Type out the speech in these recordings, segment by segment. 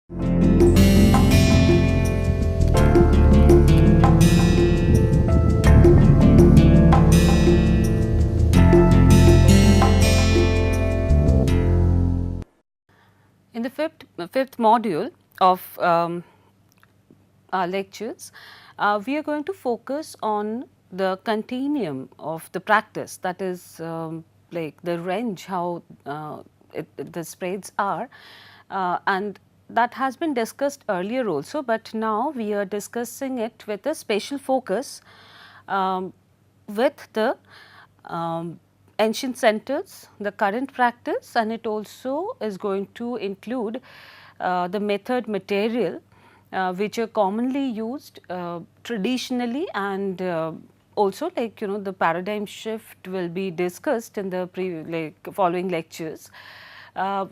In the fifth module of our lectures, we are going to focus on the continuum of the practice, that is like the range how the spreads are, and that has been discussed earlier also, but now we are discussing it with a special focus with the ancient centers, the current practice, and it also is going to include the method material which are commonly used traditionally, and also like the paradigm shift will be discussed in the following lectures.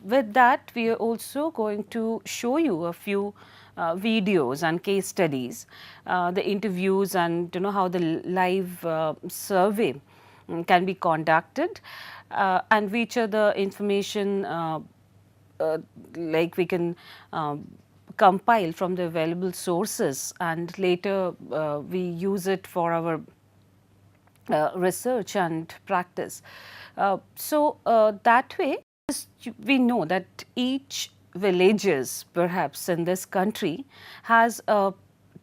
With that, we are also going to show you a few videos and case studies, the interviews, and how the live survey can be conducted, and which are the information like we can compile from the available sources, and later we use it for our research and practice. That way we know that each villages perhaps in this country has a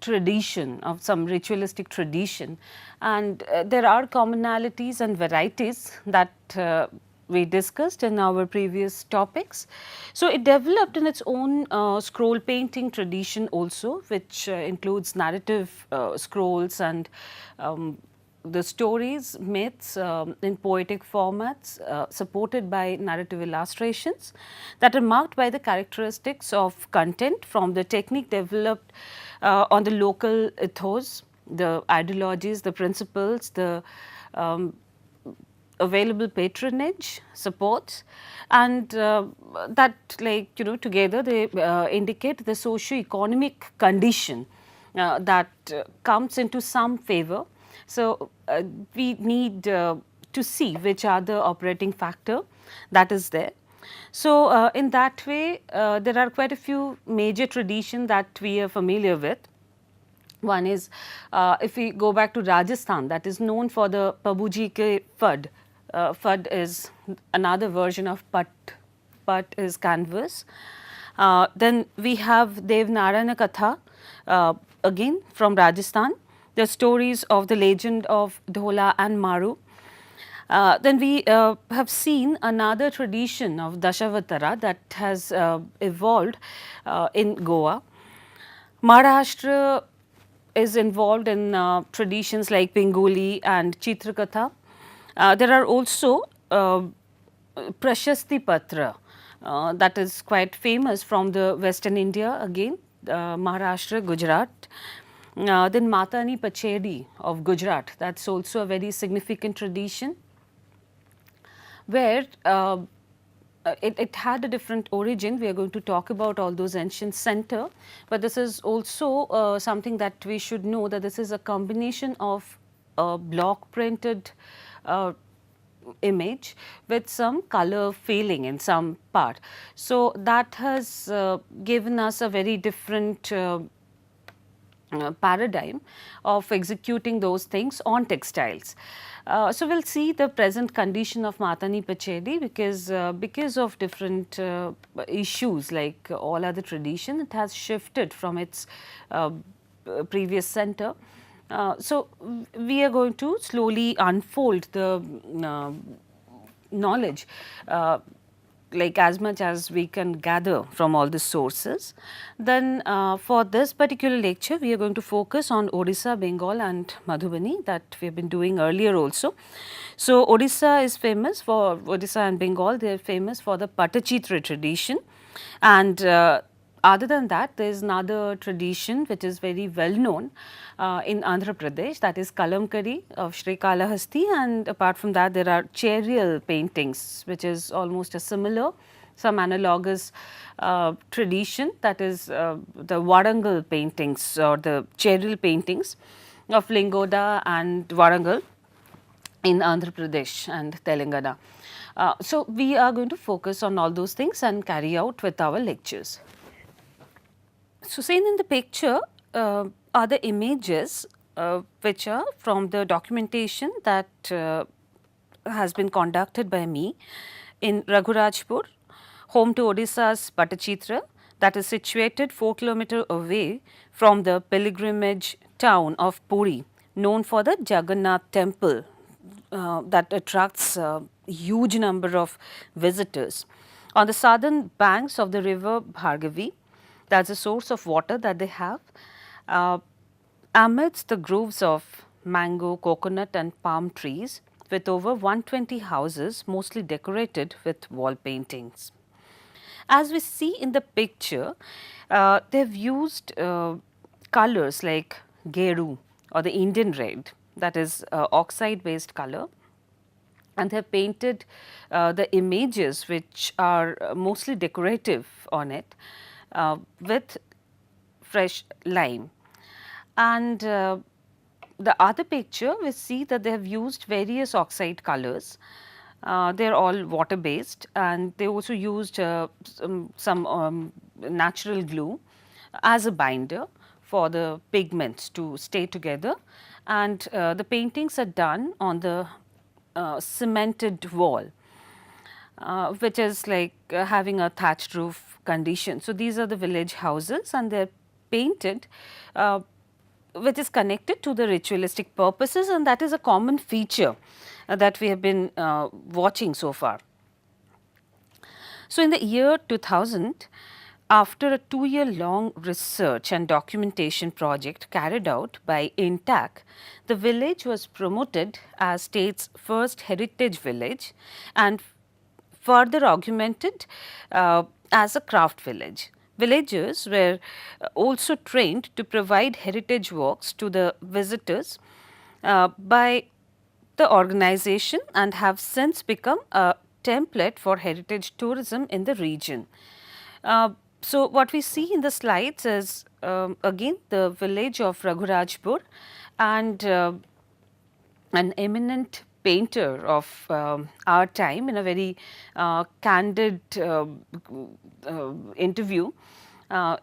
tradition of some ritualistic tradition, and there are commonalities and varieties that we discussed in our previous topics. So, it developed in its own scroll painting tradition also, which includes narrative scrolls and the stories, myths in poetic formats supported by narrative illustrations that are marked by the characteristics of content from the technique developed on the local ethos, the ideologies, the principles, the available patronage, supports, and that together they indicate the socio-economic condition that comes into some favor. So, we need to see which are the operating factor that is there. So, in that way there are quite a few major traditions that we are familiar with. One is if we go back to Rajasthan, that is known for the Babuji ke Fad. Fad is another version of Pat. Pat is canvas. Then we have Devanarayana Katha, again from Rajasthan, the stories of the legend of Dhola and Maru. Then we have seen another tradition of Dashavatara that has evolved in Goa. Maharashtra is involved in traditions like Bengali and Chitrakatha. There are also Prashasti Patra that is quite famous from the Western India, again Maharashtra, Gujarat. Then Matani Pachedi of Gujarat, that is also a very significant tradition, where it had a different origin. We are going to talk about all those ancient center, but this is also something that we should know, that this is a combination of a block printed image with some color failing in some part. So, that has given us a very different paradigm of executing those things on textiles. So, we will see the present condition of Matani Pachedi because of different issues like all other tradition, it has shifted from its previous center. So, we are going to slowly unfold the knowledge like as much as we can gather from all the sources. Then for this particular lecture, we are going to focus on Odisha, Bengal and Madhubani, that we have been doing earlier also. So, Odisha is famous for, Odisha and Bengal, they are famous for the Patachitra tradition, and other than that, there is another tradition which is very well known in Andhra Pradesh, that is Kalamkari of Sri Kalahasti, and apart from that there are charial paintings, which is almost a similar, some analogous tradition, that is the Warangal paintings or the charial paintings of Lingoda and Warangal in Andhra Pradesh and Telangana. So, we are going to focus on all those things and carry out with our lectures. So, seen in the picture are the images which are from the documentation that has been conducted by me in Raghurajpur, home to Odisha's Patachitra, that is situated 4 kilometers away from the pilgrimage town of Puri, known for the Jagannath temple that attracts a huge number of visitors. On the southern banks of the river Bhargavi, that's a source of water that they have. Uh, Amidst the groves of mango, coconut, and palm trees, with over 120 houses, mostly decorated with wall paintings. As we see in the picture, they've used colors like geru or the Indian red, that is oxide based color, and they have painted the images which are mostly decorative on it with fresh lime. And the other picture, we see that they have used various oxide colors. They are all water based, and they also used some natural glue as a binder for the pigments to stay together. And the paintings are done on the cemented wall, which is like having a thatched roof condition. So, these are the village houses, and they are painted which is connected to the ritualistic purposes, and that is a common feature that we have been watching so far. So, in the year 2000, after a 2-year long research and documentation project carried out by INTAC, the village was promoted as state's first heritage village and further augmented as a craft village. Villagers were also trained to provide heritage walks to the visitors by the organization and have since become a template for heritage tourism in the region. So, what we see in the slides is again the village of Raghurajpur, and an eminent painter of our time in a very candid interview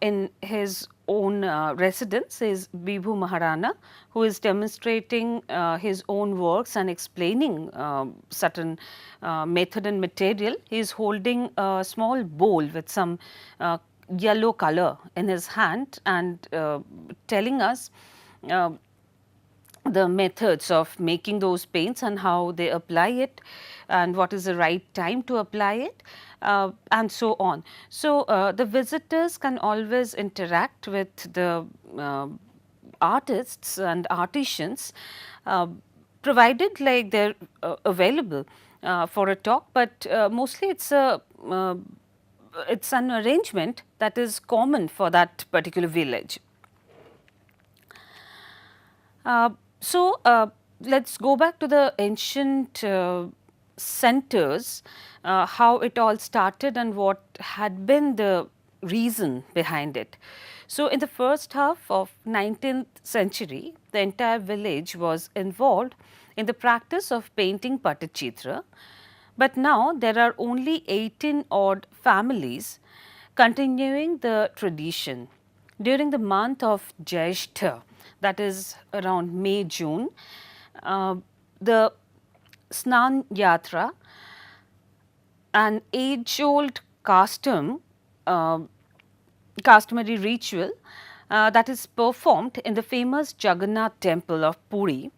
in his own residence is Bibhu Maharana, who is demonstrating his own works and explaining certain method and material. He is holding a small bowl with some yellow color in his hand and telling us the methods of making those paints and how they apply it and what is the right time to apply it and so on. So, the visitors can always interact with the artists and artisans provided like they are available for a talk, but mostly it's an arrangement that is common for that particular village. So, let us go back to the ancient centers, how it all started and what had been the reason behind it. So, in the first half of 19th century, the entire village was involved in the practice of painting Patachitra, but now there are only 18 odd families continuing the tradition. During the month of Jyeshtha, that is around May, June, the Snan Yatra, an age-old customary ritual that is performed in the famous Jagannath temple of Puri.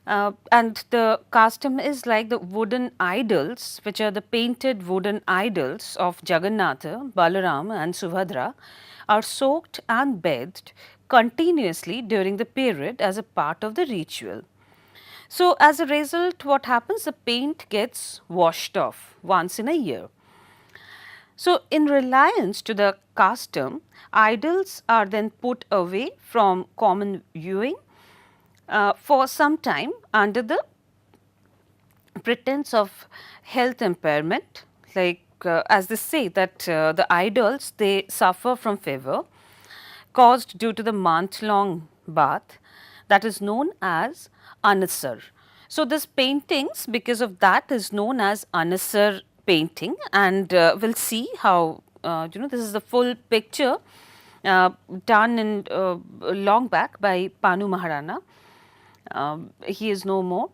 And the custom is like the wooden idols, which are the painted wooden idols of Jagannatha, Balaram and Subhadra, are soaked and bathed continuously during the period as a part of the ritual. So, as a result, what happens? The paint gets washed off once in a year. So, in reliance to the custom, idols are then put away from common viewing for some time under the pretense of health impairment, like as they say that the idols they suffer from fever caused due to the month-long bath that is known as Anasar. So, this paintings because of that is known as Anasar painting, and we will see how this is the full picture uh, done in long back by Panu Maharana. He is no more.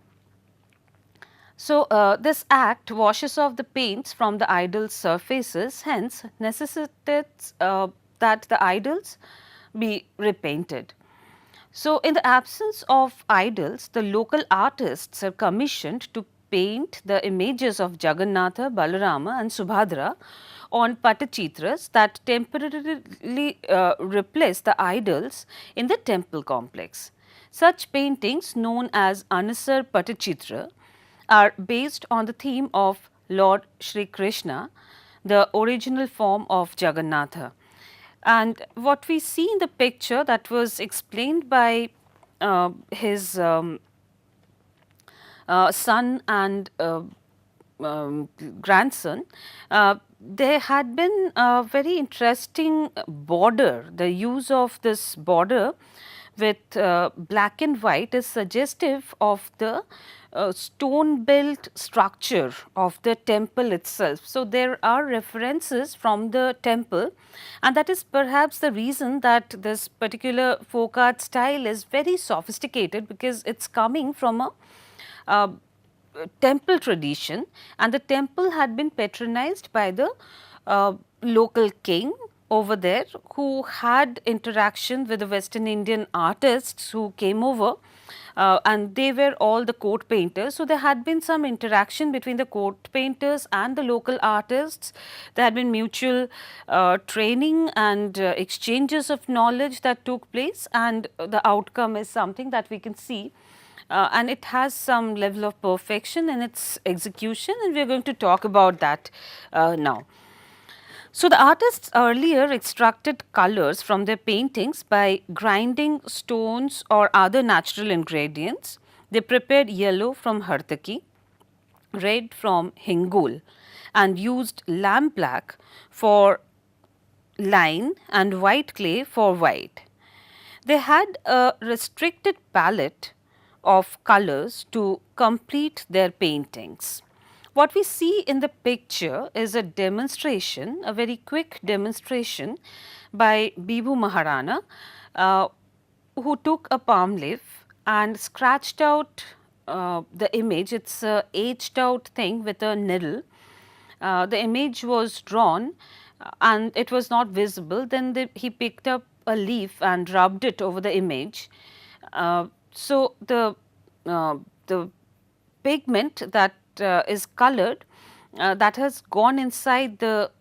So, this act washes off the paints from the idol's surfaces, hence necessitates that the idols be repainted. So, in the absence of idols, the local artists are commissioned to paint the images of Jagannatha, Balarama and Subhadra on Patachitras that temporarily replace the idols in the temple complex. Such paintings, known as Anusar Patachitra, are based on the theme of Lord Shri Krishna, the original form of Jagannatha. And what we see in the picture that was explained by his son and grandson, there had been a very interesting border. The use of this border with black and white is suggestive of the stone built structure of the temple itself. So, there are references from the temple, and that is perhaps the reason that this particular folk art style is very sophisticated, because it is coming from a uh, temple tradition, and the temple had been patronized by the local king over there, who had interaction with the Western Indian artists who came over, and they were all the court painters. So, there had been some interaction between the court painters and the local artists. There had been mutual training and exchanges of knowledge that took place, and the outcome is something that we can see. And it has some level of perfection in its execution, and we are going to talk about that now. So, the artists earlier extracted colors from their paintings by grinding stones or other natural ingredients. They prepared yellow from Hartaki, red from Hingul, and used lamp black for line and white clay for white. They had a restricted palette of colors to complete their paintings. What we see in the picture is a demonstration, a very quick demonstration by Bibhu Maharana, uh, who took a palm leaf and scratched out the image. It is a aged out thing with a needle. The image was drawn and it was not visible. Then he picked up a leaf and rubbed it over the image. So, the pigment that is colored, that has gone inside the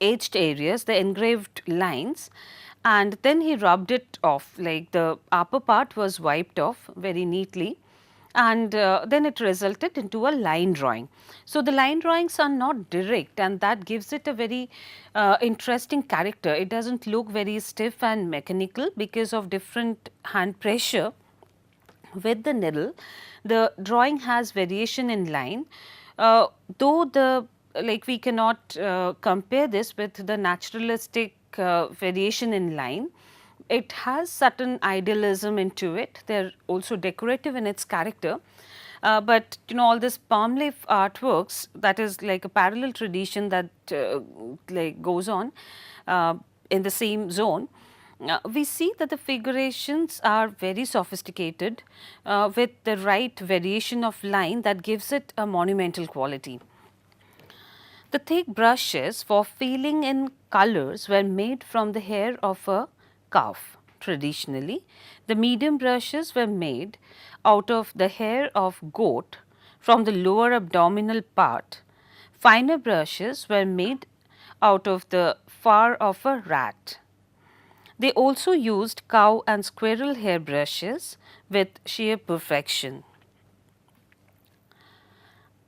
etched areas, the engraved lines, and then he rubbed it off, like the upper part was wiped off very neatly, and then it resulted into a line drawing. So, the line drawings are not direct, and that gives it a very interesting character. It does not look very stiff and mechanical because of different hand pressure with the needle. The drawing has variation in line, though the, like, we cannot compare this with the naturalistic variation in line. It has certain idealism into it. They are also decorative in its character. But all this palm leaf artworks, that is like a parallel tradition that like goes on in the same zone. We see that the figurations are very sophisticated with the right variation of line that gives it a monumental quality. The thick brushes for filling in colors were made from the hair of a calf traditionally. The medium brushes were made out of the hair of goat from the lower abdominal part. Finer brushes were made out of the fur of a rat. They also used cow and squirrel hair brushes with sheer perfection.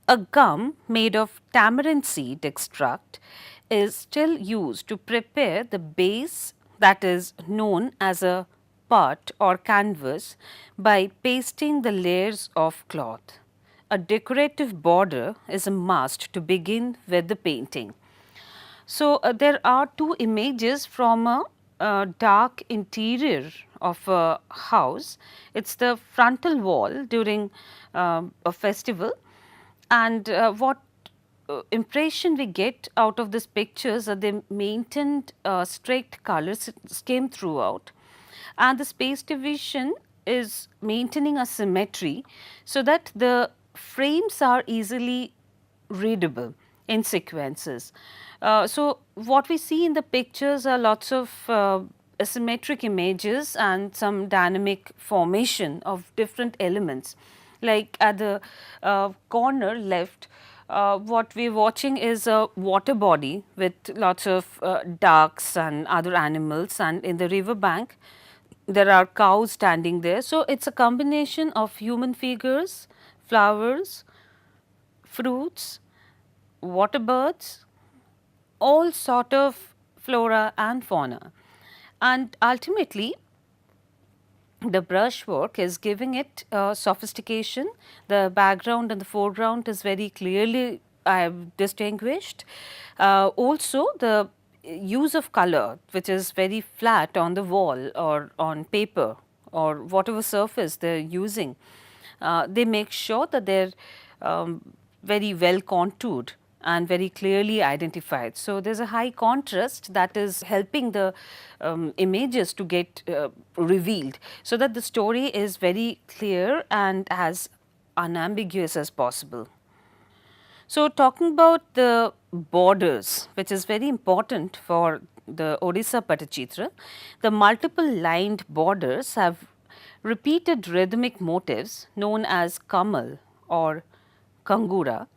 A gum made of tamarind seed extract is still used to prepare the base, that is known as a part or canvas, by pasting the layers of cloth. A decorative border is a must to begin with the painting. So, there are two images from a dark interior of a house. It is the frontal wall during a festival, and what impression we get out of these pictures are they maintained strict color scheme throughout, and the space division is maintaining a symmetry so that the frames are easily readable in sequences. So, what we see in the pictures are lots of asymmetric images and some dynamic formation of different elements. Like at the corner left, what we are watching is a water body with lots of ducks and other animals, and in the river bank there are cows standing there. So, it is a combination of human figures, flowers, fruits, water birds, all sort of flora and fauna. And ultimately, the brushwork is giving it sophistication. The background and the foreground is very clearly distinguished. Also, the use of color, which is very flat on the wall or on paper or whatever surface they are using, they make sure that they are very well contoured and very clearly identified. So, there is a high contrast that is helping the images to get revealed, so that the story is very clear and as unambiguous as possible. So, talking about the borders, which is very important for the Odisha Patachitra, the multiple lined borders have repeated rhythmic motifs known as kamal or kangura,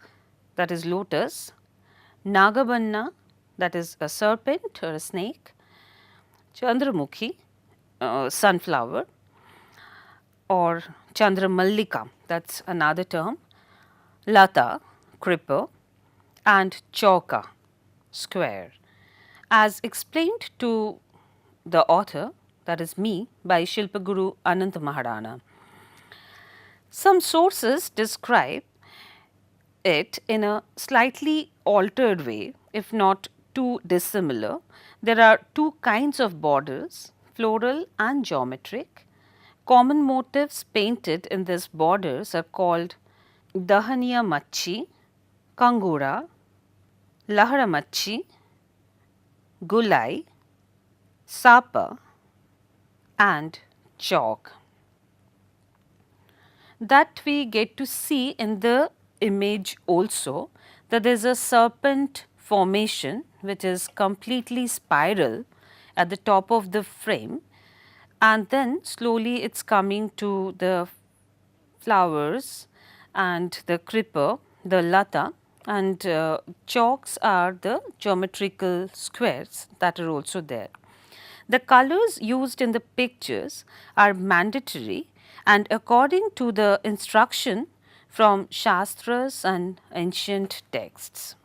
that is lotus, nagabanna, that is a serpent or a snake, chandramukhi, sunflower, or chandramallika, that is another term, lata, creeper, and chauka, square. As explained to the author, that is me, by Shilpaguru Ananta Maharana. Some sources describe it in a slightly altered way, if not too dissimilar. There are two kinds of borders, floral and geometric. Common motifs painted in these borders are called Dahaniya Machi, Kangura, Lahara Machi, Gulai, Sapa, and chalk. That we get to see in the image also, that there is a serpent formation which is completely spiral at the top of the frame, and then slowly it is coming to the flowers and the creeper, the lata, and chalks are the geometrical squares that are also there. The colors used in the pictures are mandatory and according to the instruction from Shastras and ancient texts.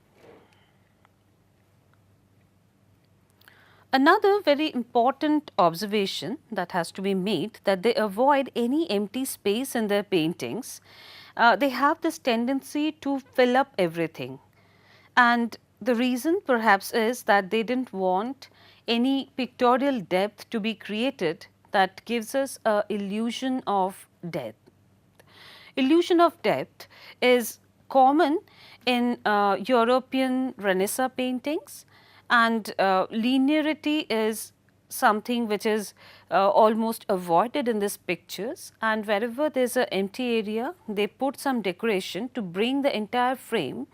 Another very important observation that has to be made, that they avoid any empty space in their paintings. They have this tendency to fill up everything, and the reason perhaps is that they did not want any pictorial depth to be created that gives us a illusion of depth. Illusion of depth is common in European Renaissance paintings, and linearity is something which is almost avoided in these pictures, and wherever there is an empty area they put some decoration to bring the entire frame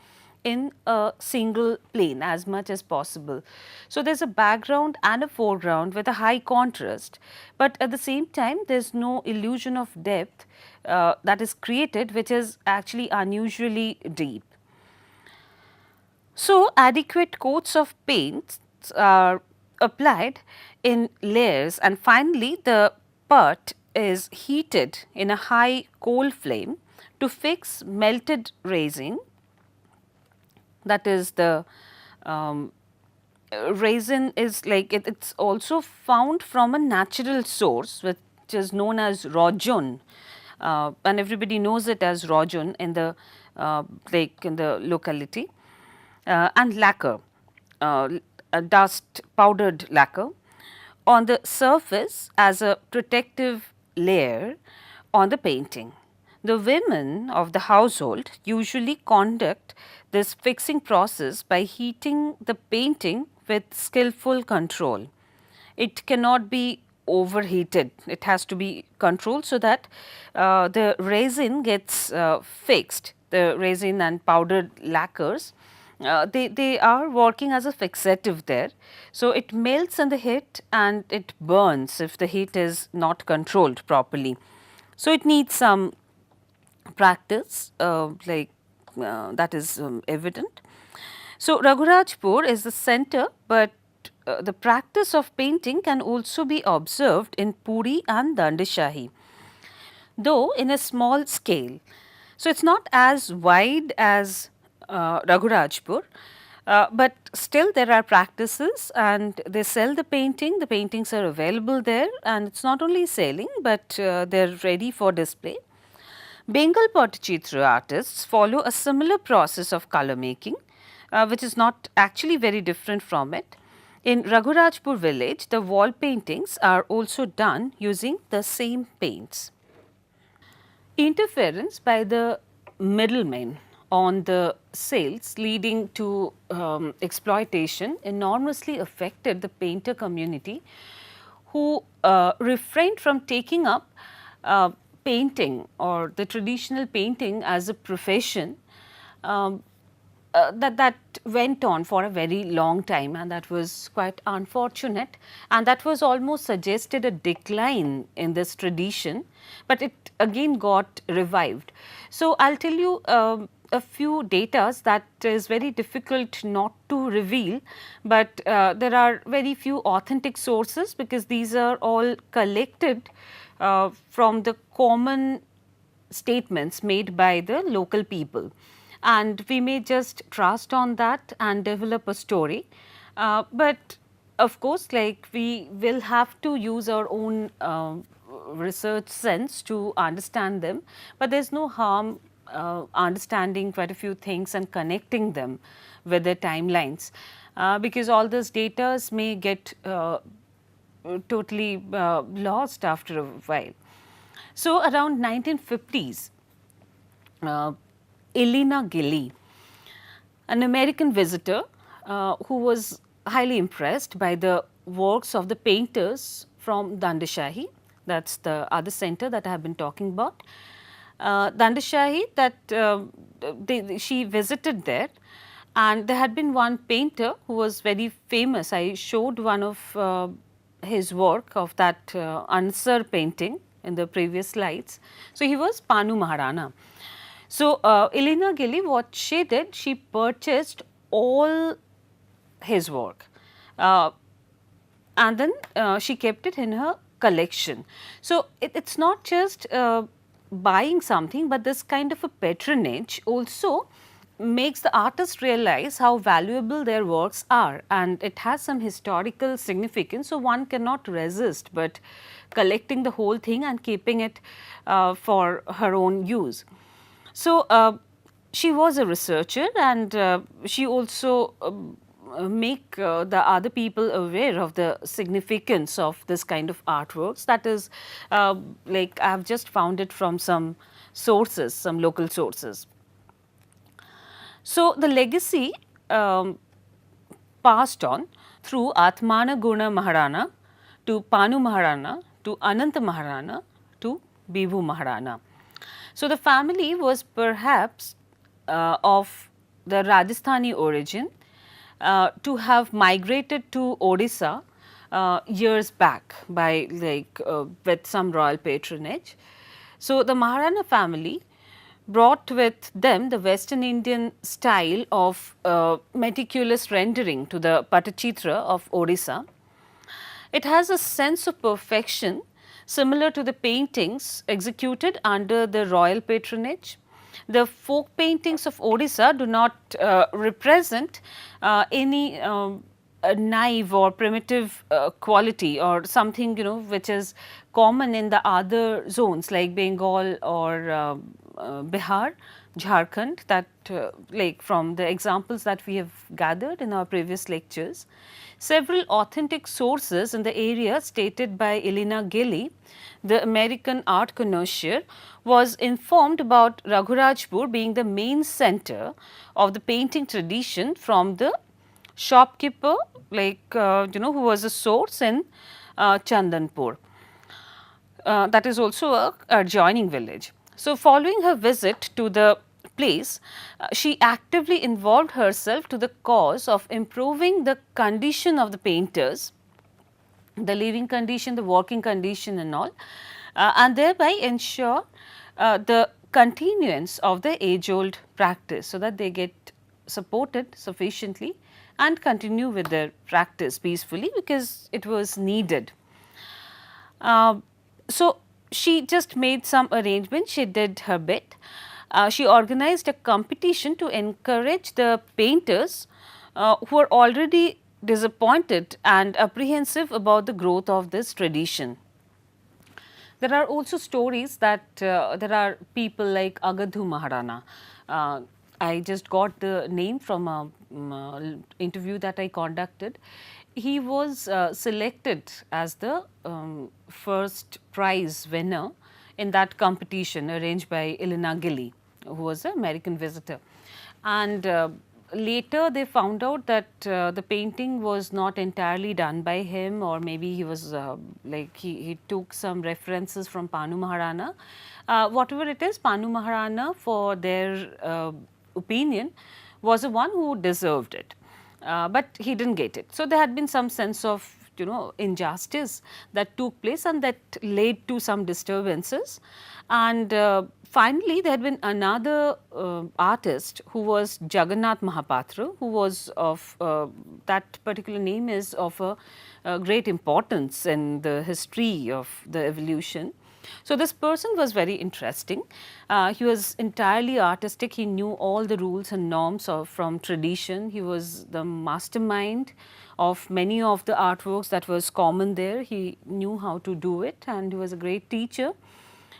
in a single plane as much as possible. So, there is a background and a foreground with a high contrast, but at the same time there is no illusion of depth that is created, which is actually unusually deep. So, adequate coats of paints are applied in layers, and finally the part is heated in a high coal flame to fix melted resin, that is the resin is like it is also found from a natural source which is known as rojon, and everybody knows it as rojon in the like in the locality, and lacquer, a dust powdered lacquer on the surface as a protective layer on the painting. The women of the household usually conduct this fixing process by heating the painting with skillful control. It cannot be overheated, it has to be controlled so that the resin gets fixed, the resin and powdered lacquers. They are working as a fixative there. So, it melts in the heat and it burns if the heat is not controlled properly. So, it needs some practice that is evident. So, Raghurajpur is the center, but the practice of painting can also be observed in Puri and Dandashahi, though in a small scale. So, it is not as wide as Raghurajpur, but still there are practices and they sell the painting, the paintings are available there and it is not only selling, but they are ready for display. Bengal Pattachitra artists follow a similar process of color making, which is not actually very different from it. In Raghurajpur village, the wall paintings are also done using the same paints. Interference by the middlemen on the sales leading to exploitation enormously affected the painter community, who refrained from taking up painting or the traditional painting as a profession. That went on for a very long time and that was quite unfortunate, and that was almost suggested a decline in this tradition, but it again got revived. So, I will tell you a few datas that is very difficult not to reveal, but there are very few authentic sources because these are all collected from the common statements made by the local people, and we may just trust on that and develop a story. But of course, like we will have to use our own research sense to understand them, but there is no harm understanding quite a few things and connecting them with the timelines, because all those data may get totally lost after a while. So, around 1950s, Elena Gilly, an American visitor who was highly impressed by the works of the painters from Dandashahi, that is the other center that I have been talking about. Dandashahi, she visited there, and there had been one painter who was very famous. I showed one of his work of that Ansar painting in the previous slides. So, he was Panu Maharana. So, Elena Gilly, what she did, she purchased all his work and then she kept it in her collection. So, it is not just buying something, but this kind of a patronage also makes the artist realize how valuable their works are, and it has some historical significance. So, one cannot resist but collecting the whole thing and keeping it for her own use. So, she was a researcher and she also make the other people aware of the significance of this kind of artworks. That is like I have just found it from some sources, some local sources. So, the legacy passed on through Atmana Guna Maharana to Panu Maharana to Ananta Maharana to Bibhu Maharana. So, the family was perhaps of the Rajasthani origin to have migrated to Odisha years back by with some royal patronage. So, the Maharana family brought with them the Western Indian style of meticulous rendering to the Pattachitra of Odisha. It has a sense of perfection similar to the paintings executed under the royal patronage. The folk paintings of Odisha do not represent any naive or primitive quality, or something, you know, which is common in the other zones like Bengal or Bihar, Jharkhand, that like from the examples that we have gathered in our previous lectures. Several authentic sources in the area stated by Elena Gilly, the American art connoisseur, was informed about Raghurajpur being the main center of the painting tradition from the shopkeeper, like you know, who was a source in Chandanpur. That is also a adjoining village. So, following her visit to the place, she actively involved herself to the cause of improving the condition of the painters, the living condition, the working condition and all, and thereby ensure the continuance of the age old practice, so that they get supported sufficiently and continue with their practice peacefully, because it was needed. So, she just made some arrangements, she did her bit. She organized a competition to encourage the painters who are already disappointed and apprehensive about the growth of this tradition. There are also stories that there are people like Agadhu Maharana. I just got the name from a interview that I conducted. He was selected as the first prize winner in that competition arranged by Elena Gilly, who was an American visitor. And later they found out that the painting was not entirely done by him, or maybe he was like he took some references from Panu Maharana. Whatever it is, Panu Maharana, for their opinion, was the one who deserved it. But he didn't get it. So, there had been some sense of, you know, injustice that took place, and that led to some disturbances. And finally, there had been another artist who was Jagannath Mahapatra, who was of that particular name is of a great importance in the history of the evolution. So, this person was very interesting. He was entirely artistic. He knew all the rules and norms of from tradition. He was the mastermind of many of the artworks that was common there. He knew how to do it, and he was a great teacher.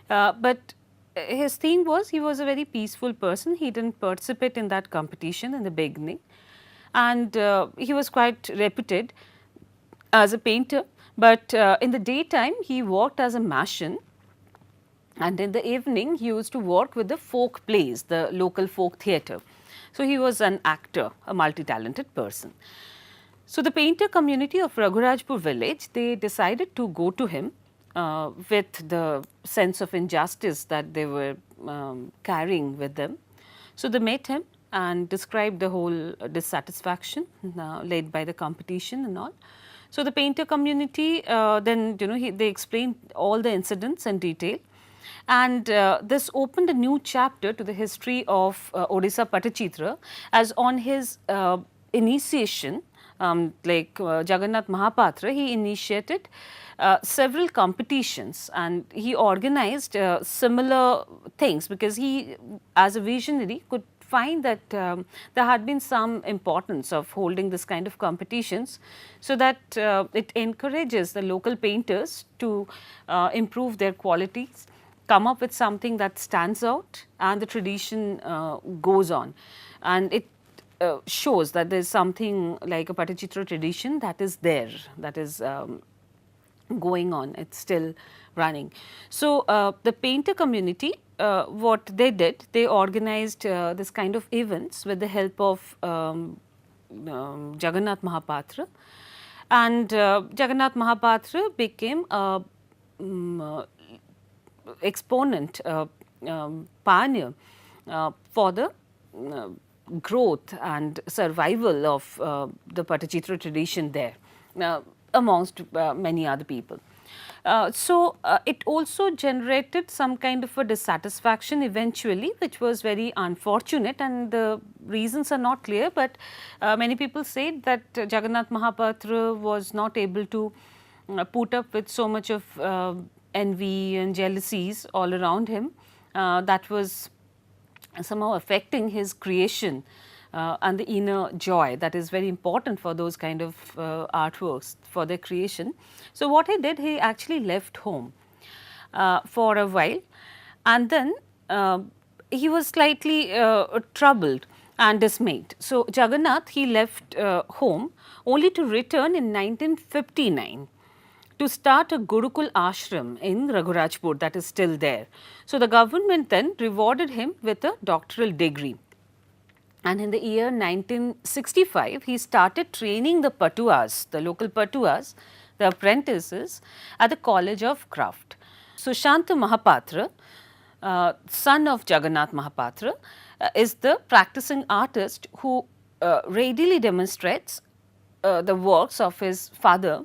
But his thing was, he was a very peaceful person. He didn't participate in that competition in the beginning, and he was quite reputed as a painter. But in the daytime, he worked as a machin, and in the evening he used to work with the folk plays, the local folk theatre. So, he was an actor, a multi-talented person. So, the painter community of Raghurajpur village, they decided to go to him with the sense of injustice that they were carrying with them. So, they met him and described the whole dissatisfaction led by the competition and all. So, the painter community then, you know, they explained all the incidents in detail. And this opened a new chapter to the history of Odisha Patachitra, as on his initiation, like Jagannath Mahapatra, he initiated several competitions, and he organized similar things, because he, as a visionary, could find that there had been some importance of holding this kind of competitions, so that it encourages the local painters to improve their qualities, come up with something that stands out, and the tradition goes on. And it shows that there is something like a Patachitra tradition that is there, that is going on, it is still running. So, the painter community, what they did, they organized this kind of events with the help of Jagannath Mahapatra, and Jagannath Mahapatra became a exponent, pioneer for the growth and survival of the Patachitra tradition there, amongst many other people. So, it also generated some kind of a dissatisfaction eventually, which was very unfortunate, and the reasons are not clear, but many people said that Jagannath Mahapatra was not able to put up with so much of envy and jealousies all around him, that was somehow affecting his creation and the inner joy that is very important for those kind of artworks for their creation. So, what he did, he actually left home for a while, and then he was slightly troubled and dismayed. So, Jagannath, he left home only to return in 1959 to start a Gurukul ashram in Raghurajpur, that is still there. So, the government then rewarded him with a doctoral degree. And in the year 1965, he started training the Patuas, the local Patuas, the apprentices at the College of Craft. Sushant Mahapatra, son of Jagannath Mahapatra, is the practicing artist who readily demonstrates the works of his father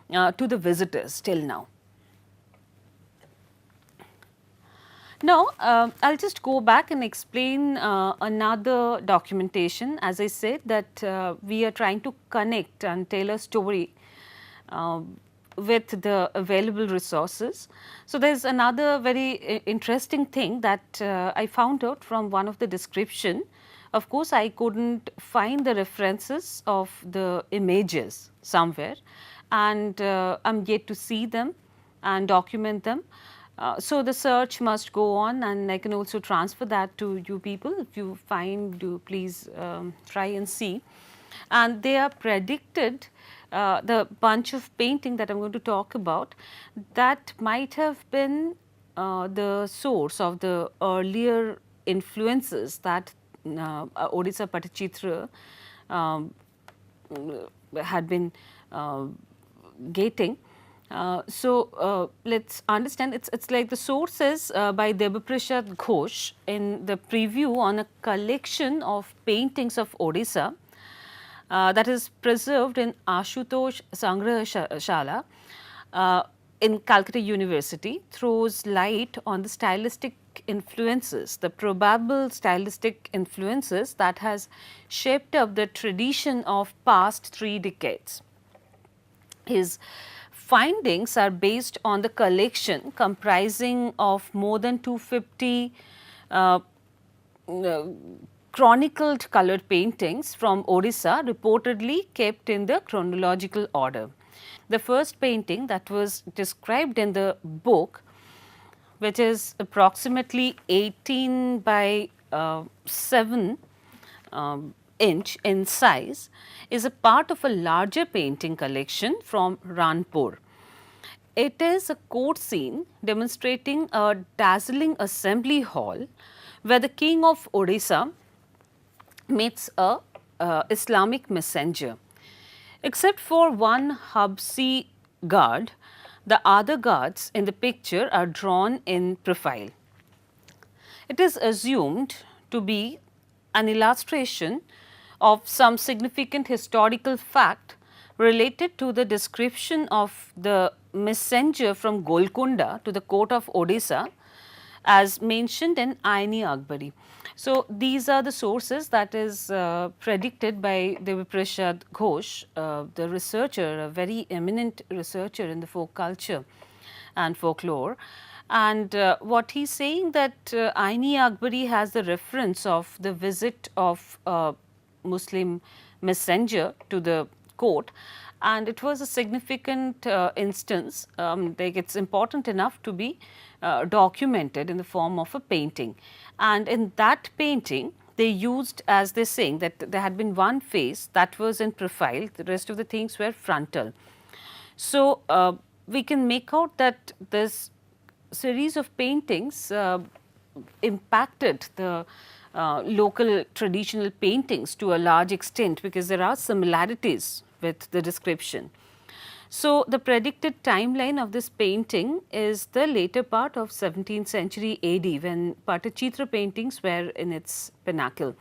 to the visitors till now. Now, I will just go back and explain another documentation. As I said that we are trying to connect and tell a story with the available resources. So, there is another very interesting thing that I found out from one of the description. Of course, I could not find the references of the images somewhere, and I am yet to see them and document them. So, the search must go on, and I can also transfer that to you people. If you find, do please try and see. And they are predicted, the bunch of painting that I am going to talk about, that might have been the source of the earlier influences that Odisha Patachitra had been getting. Let us understand, it's like the sources by Debaprasad Ghosh in the preview on a collection of paintings of Odisha that is preserved in Ashutosh Sangrahashala in Calcutta University, throws light on the stylistic influences, the probable stylistic influences that has shaped up the tradition of past 3 decades. His findings are based on the collection comprising of more than 250 chronicled colored paintings from Odisha, reportedly kept in the chronological order. The first painting that was described in the book, which is approximately 18 by 7 inch in size, is a part of a larger painting collection from Ranpur. It is a court scene demonstrating a dazzling assembly hall where the king of Odisha meets a Islamic messenger. Except for one Habsi guard, the other guards in the picture are drawn in profile. It is assumed to be an illustration of some significant historical fact related to the description of the messenger from Golconda to the court of Odisha as mentioned in Aini Akbari. So, these are the sources that is predicted by Debaprasad Ghosh, the researcher, a very eminent researcher in the folk culture and folklore. And what he is saying that Aini Akbari has the reference of the visit of Muslim messenger to the court, and it was a significant instance, like it is important enough to be documented in the form of a painting. And in that painting, they used, as they are saying, that there had been one face that was in profile, the rest of the things were frontal. So, we can make out that this series of paintings impacted the local traditional paintings to a large extent, because there are similarities with the description. So, the predicted timeline of this painting is the later part of 17th century AD, when Patachitra paintings were in its pinnacle.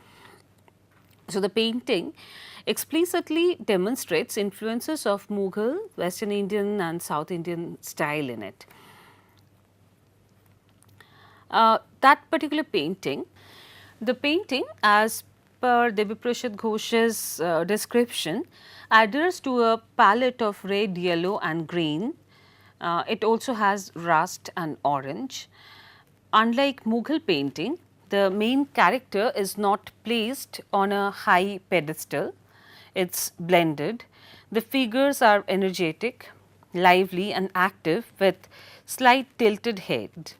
So, the painting explicitly demonstrates influences of Mughal, Western Indian and South Indian style in it. That particular painting, the painting as per Debaprasad Ghosh's description, adheres to a palette of red, yellow and green. It also has rust and orange. Unlike Mughal painting, The main character is not placed on a high pedestal, it's blended. The figures are energetic, lively and active with slight tilted head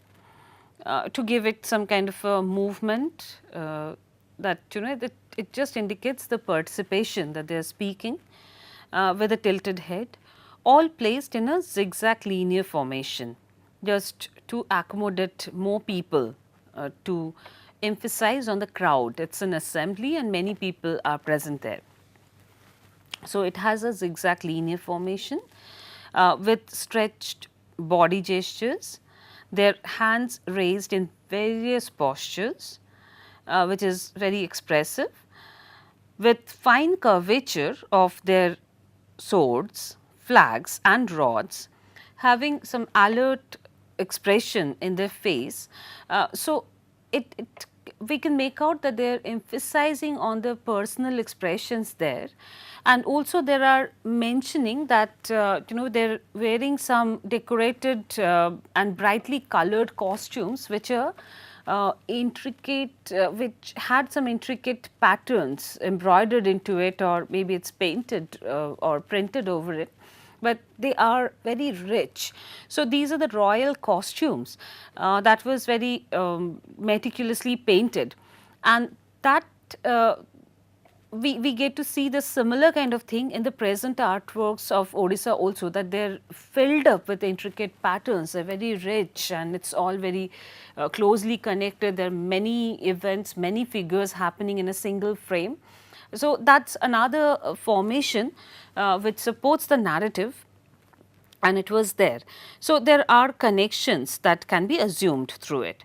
to give it some kind of a movement that that it just indicates the participation that they are speaking with a tilted head, all placed in a zigzag linear formation just to accommodate more people, to emphasize on the crowd. It is an assembly and many people are present there. So, it has a zigzag linear formation with stretched body gestures, their hands raised in various postures, which is very expressive, with fine curvature of their swords, flags and rods, having some alert expression in their face. So, we can make out that they are emphasizing on the personal expressions there, and also there are mentioning that they are wearing some decorated and brightly colored costumes which are intricate, which had some intricate patterns embroidered into it, or maybe it is painted or printed over it, but they are very rich. So, these are the royal costumes that was very meticulously painted, and that we get to see the similar kind of thing in the present artworks of Odisha also, that they are filled up with intricate patterns, they are very rich and it is all very closely connected. There are many events, many figures happening in a single frame. So, that is another formation which supports the narrative, and it was there. So, there are connections that can be assumed through it.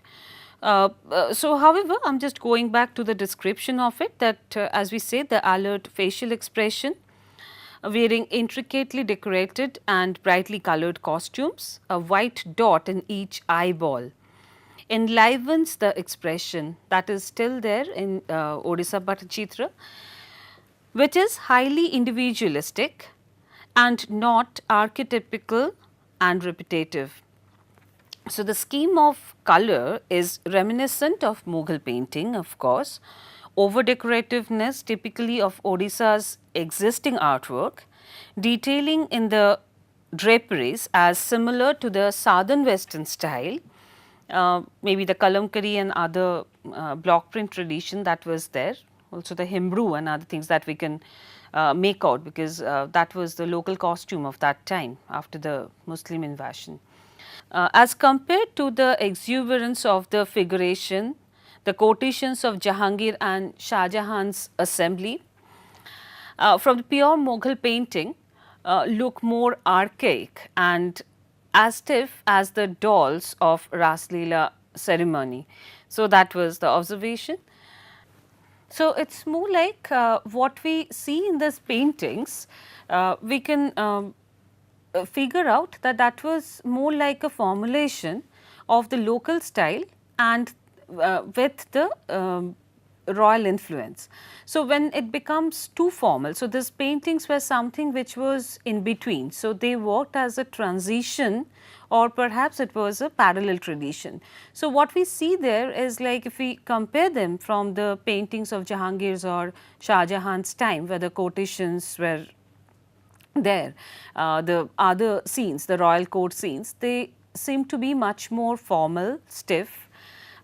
So, however, I am just going back to the description of it, that as we say, the alert facial expression, wearing intricately decorated and brightly colored costumes, a white dot in each eyeball enlivens the expression that is still there in Odisha Bhattacharya, which is highly individualistic and not archetypical and repetitive. So, the scheme of color is reminiscent of Mughal painting, of course, over decorativeness typically of Odisha's existing artwork, detailing in the draperies as similar to the southern western style, maybe the Kalamkari and other block print tradition that was there, also the Hembrew and other things that we can make out, because that was the local costume of that time after the Muslim invasion. As compared to the exuberance of the figuration, the quotations of Jahangir and Shah Jahan's assembly from the pure Mughal painting look more archaic and as stiff as the dolls of Ras Leela ceremony. So, that was the observation. So, it is more like what we see in these paintings, we can figure out that that was more like a formulation of the local style and with the royal influence. So, when it becomes too formal, so these paintings were something which was in between. So, they worked as a transition, or perhaps it was a parallel tradition. So, what we see there is, like, if we compare them from the paintings of Jahangir's or Shah Jahan's time, where the quotations were there, the other scenes, the royal court scenes, they seem to be much more formal, stiff,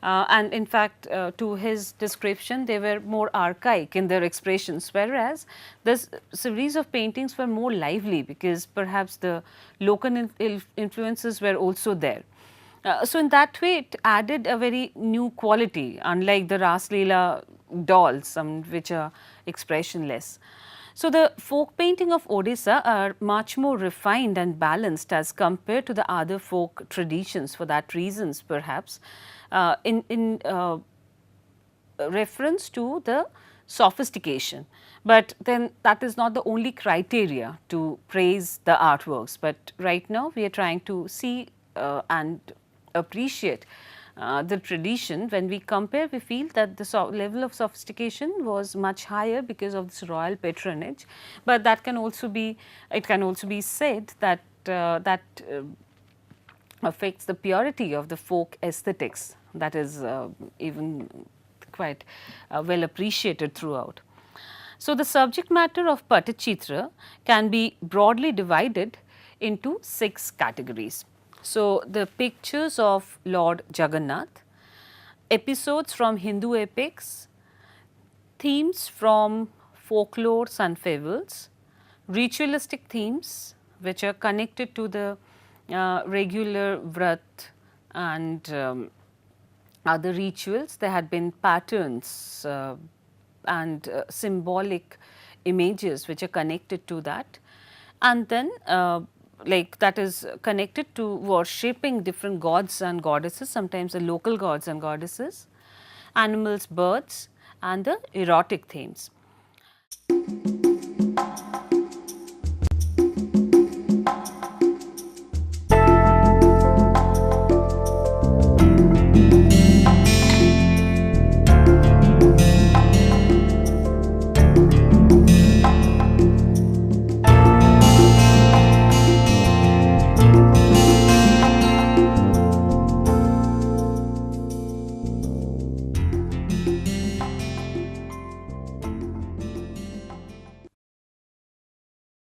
and in fact, to his description, they were more archaic in their expressions, whereas this series of paintings were more lively, because perhaps the local influences were also there. So, in that way, it added a very new quality, unlike the Ras Leela dolls, which are expressionless. So, the folk painting of Odisha are much more refined and balanced as compared to the other folk traditions, for that reasons perhaps, in reference to the sophistication. But then that is not the only criteria to praise the artworks, but right now we are trying to see and appreciate the tradition. When we compare, we feel that the level of sophistication was much higher because of this royal patronage, but that can also be, it can also be said that affects the purity of the folk aesthetics that is even quite well appreciated throughout. So, the subject matter of Patachitra can be broadly divided into 6 categories. So, the pictures of Lord Jagannath, episodes from Hindu epics, themes from folklores and fables, ritualistic themes which are connected to the regular vrat and other rituals. There had been patterns and symbolic images which are connected to that, and then like that is connected to worshipping different gods and goddesses, sometimes the local gods and goddesses, animals, birds, and the erotic themes.